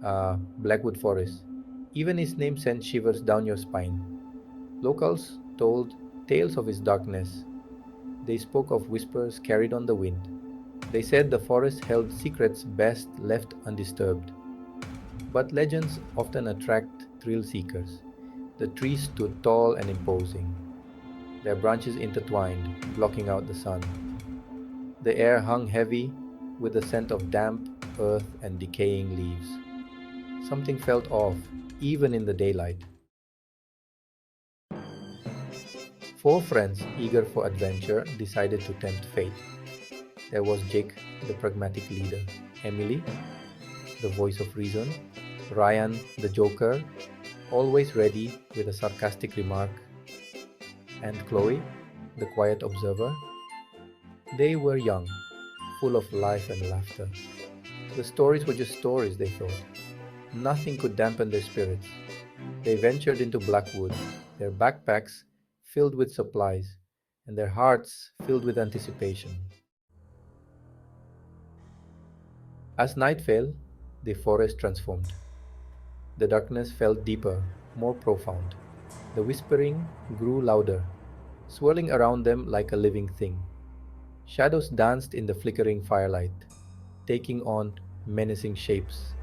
Blackwood Forest. Even his name sent shivers down your spine. Locals told tales of his darkness. They spoke of whispers carried on the wind. They said the forest held secrets best left undisturbed. But legends often attract thrill seekers. The trees stood tall and imposing, their branches intertwined, blocking out the sun. The air hung heavy with the scent of damp earth and decaying leaves. Something felt off, even in the daylight. Four friends, eager for adventure, decided to tempt fate. There was Jake, the pragmatic leader, Emily, the voice of reason, Ryan, the joker, always ready with a sarcastic remark, and Chloe, the quiet observer. They were young, full of life and laughter. The stories were just stories, they thought. Nothing could dampen their spirits. They ventured into Blackwood, their backpacks filled with supplies, and their hearts filled with anticipation. As night fell, the forest transformed. The darkness felt deeper, more profound. The whispering grew louder, swirling around them like a living thing. Shadows danced in the flickering firelight, taking on menacing shapes.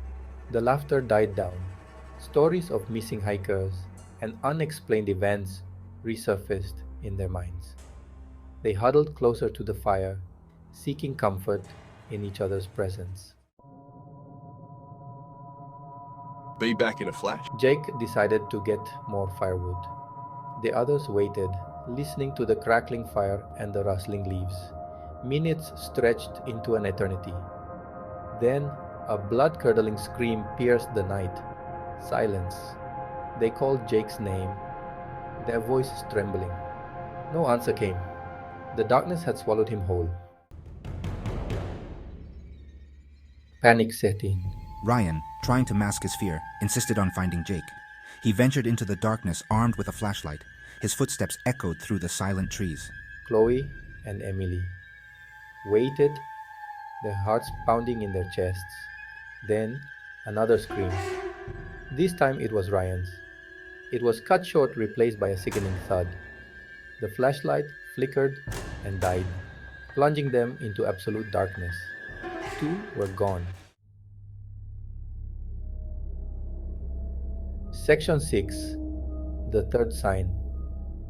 The laughter died down. Stories of missing hikers and unexplained events resurfaced in their minds. They huddled closer to the fire, seeking comfort in each other's presence. Be back in a flash. Jake decided to get more firewood. The others waited, listening to the crackling fire and the rustling leaves. Minutes stretched into an eternity. Then a blood curdling scream pierced the night. Silence. They called Jake's name, their voices trembling. No answer came. The darkness had swallowed him whole. Panic set in. Ryan, trying to mask his fear, insisted on finding Jake. He ventured into the darkness armed with a flashlight. His footsteps echoed through the silent trees. Chloe and Emily waited, their hearts pounding in their chests. Then another scream. This time it was Ryan's. It was cut short, replaced by a sickening thud. The flashlight flickered and died, plunging them into absolute darkness. Two were gone. Section 6. The third sign.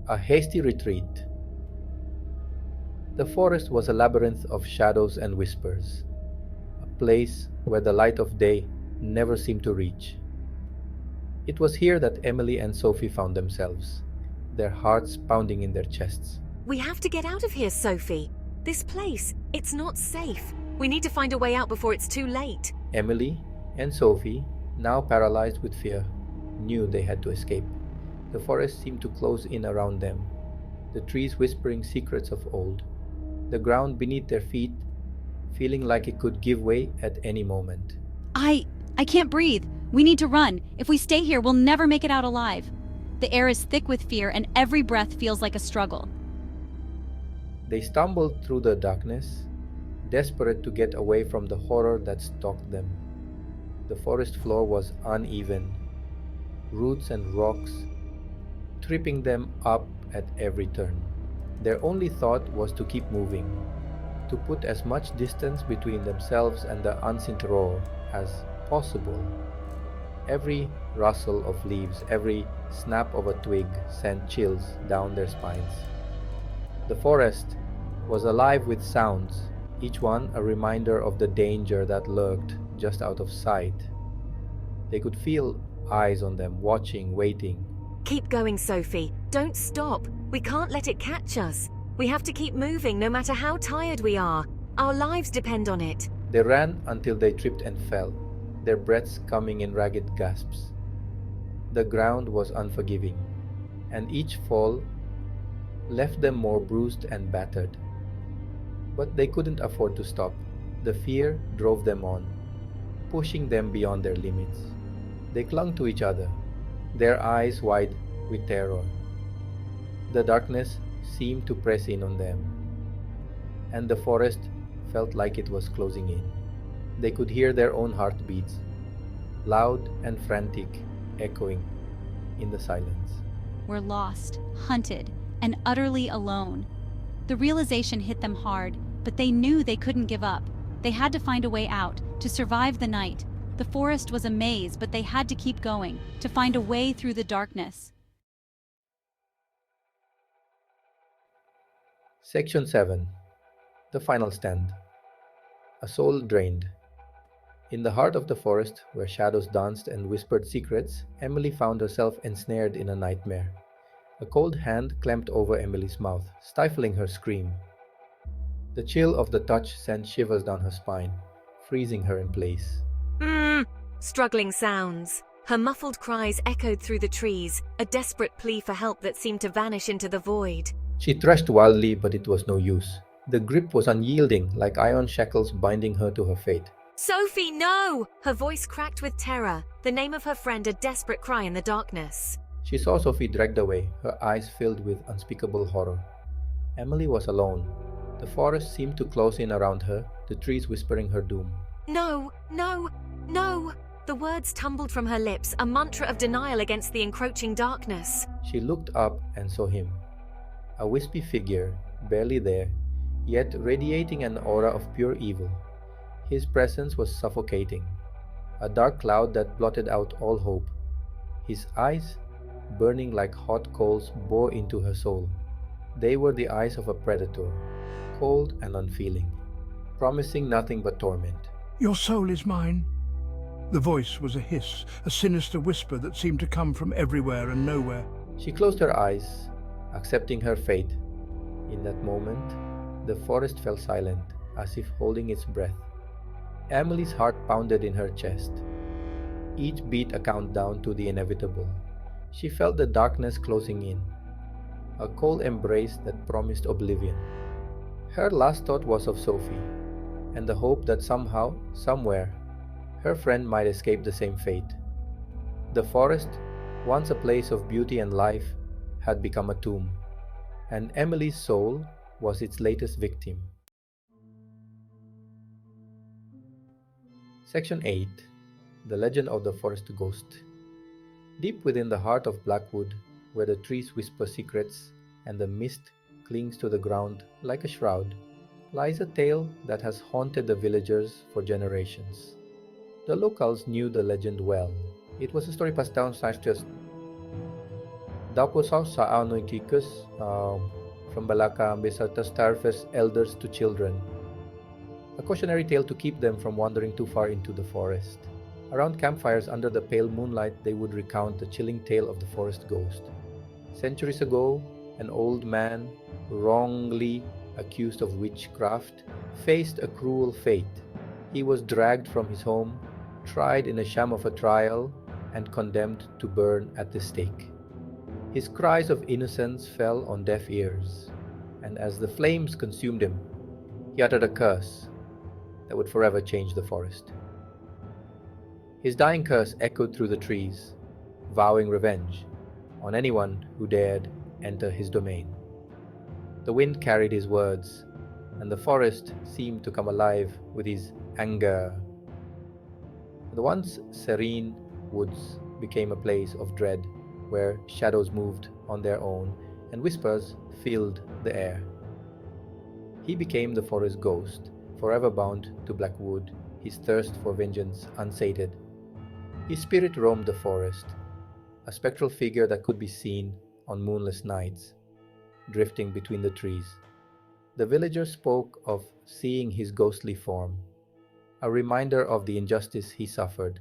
A hasty retreat. The forest was a labyrinth of shadows and whispers, a place where the light of day never seemed to reach. It was here that Emily and Sophie found themselves, their hearts pounding in their chests. We have to get out of here, Sophie. This place, it's not safe. We need to find a way out before it's too late. Emily and Sophie, now paralyzed with fear, knew they had to escape. The forest seemed to close in around them, the trees whispering secrets of old, the ground beneath their feet feeling like it could give way at any moment. I can't breathe. We need to run. If we stay here, we'll never make it out alive. The air is thick with fear and every breath feels like a struggle. They stumbled through the darkness, desperate to get away from the horror that stalked them. The forest floor was uneven, roots and rocks tripping them up at every turn. Their only thought was to keep moving, to put as much distance between themselves and the unseen roar as possible. Every rustle of leaves, every snap of a twig sent chills down their spines. The forest was alive with sounds, each one a reminder of the danger that lurked just out of sight. They could feel eyes on them, watching, waiting. Keep going, Sophie. Don't stop. We can't let it catch us. We have to keep moving no matter how tired we are. Our lives depend on it. They ran until they tripped and fell, their breaths coming in ragged gasps. The ground was unforgiving, and each fall left them more bruised and battered. But they couldn't afford to stop. The fear drove them on, pushing them beyond their limits. They clung to each other, their eyes wide with terror. The darkness seemed to press in on them, and the forest felt like it was closing in. They could hear their own heartbeats, loud and frantic, echoing in the silence. We're lost, hunted, and utterly alone. The realization hit them hard, but they knew they couldn't give up. They had to find a way out, to survive the night. The forest was a maze, but they had to keep going, to find a way through the darkness. Section 7. The Final Stand. A soul drained. In the heart of the forest, where shadows danced and whispered secrets, Emily found herself ensnared in a nightmare. A cold hand clamped over Emily's mouth, stifling her scream. The chill of the touch sent shivers down her spine, freezing her in place. Struggling sounds. Her muffled cries echoed through the trees, a desperate plea for help that seemed to vanish into the void. She thrashed wildly, but it was no use. The grip was unyielding, like iron shackles binding her to her fate. Sophie, no! Her voice cracked with terror, the name of her friend a desperate cry in the darkness. She saw Sophie dragged away, her eyes filled with unspeakable horror. Emily was alone. The forest seemed to close in around her, the trees whispering her doom. No, no, no! The words tumbled from her lips, a mantra of denial against the encroaching darkness. She looked up and saw him. A wispy figure, barely there, yet radiating an aura of pure evil. His presence was suffocating, a dark cloud that blotted out all hope. His eyes, burning like hot coals, bore into her soul. They were the eyes of a predator, cold and unfeeling, promising nothing but torment. Your soul is mine. The voice was a hiss, a sinister whisper that seemed to come from everywhere and nowhere. She closed her eyes, accepting her fate. In that moment, the forest fell silent, as if holding its breath. Emily's heart pounded in her chest, each beat a countdown to the inevitable. She felt the darkness closing in, a cold embrace that promised oblivion. Her last thought was of Sophie, and the hope that somehow, somewhere, her friend might escape the same fate. The forest, once a place of beauty and life, had become a tomb, and Emily's soul was its latest victim. Section 8. The Legend of the Forest Ghost. Deep within the heart of Blackwood, where the trees whisper secrets and the mist clings to the ground like a shroud, lies a tale that has haunted the villagers for generations. The locals knew the legend well. It was a story passed down just Daw sa ano'y kikus from Balaka Besarta Starfest elders to children. A cautionary tale to keep them from wandering too far into the forest. Around campfires under the pale moonlight, they would recount the chilling tale of the forest ghost. Centuries ago, an old man, wrongly accused of witchcraft, faced a cruel fate. He was dragged from his home, tried in a sham of a trial, and condemned to burn at the stake. His cries of innocence fell on deaf ears, and as the flames consumed him, he uttered a curse that would forever change the forest. His dying curse echoed through the trees, vowing revenge on anyone who dared enter his domain. The wind carried his words, and the forest seemed to come alive with his anger. The once serene woods became a place of dread, where shadows moved on their own and whispers filled the air. He became the forest ghost, forever bound to Blackwood, his thirst for vengeance unsated. His spirit roamed the forest, a spectral figure that could be seen on moonless nights, drifting between the trees. The villagers spoke of seeing his ghostly form, a reminder of the injustice he suffered.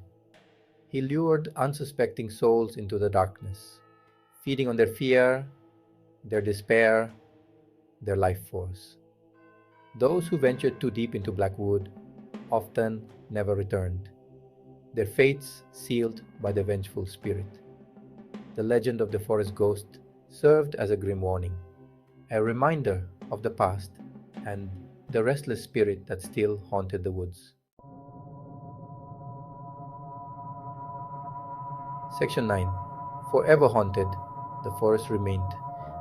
He lured unsuspecting souls into the darkness, feeding on their fear, their despair, their life force. Those who ventured too deep into Blackwood often never returned, their fates sealed by the vengeful spirit. The legend of the forest ghost served as a grim warning, a reminder of the past and the restless spirit that still haunted the woods. Section 9. Forever haunted, the forest remained,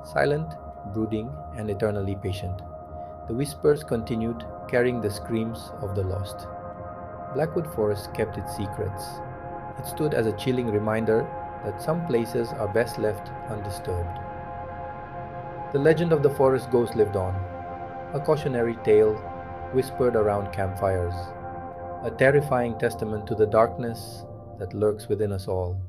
silent, brooding, and eternally patient. The whispers continued, carrying the screams of the lost. Blackwood Forest kept its secrets, It stood as a chilling reminder that some places are best left undisturbed. The legend of the forest ghost lived on, a cautionary tale whispered around campfires, a terrifying testament to the darkness that lurks within us all.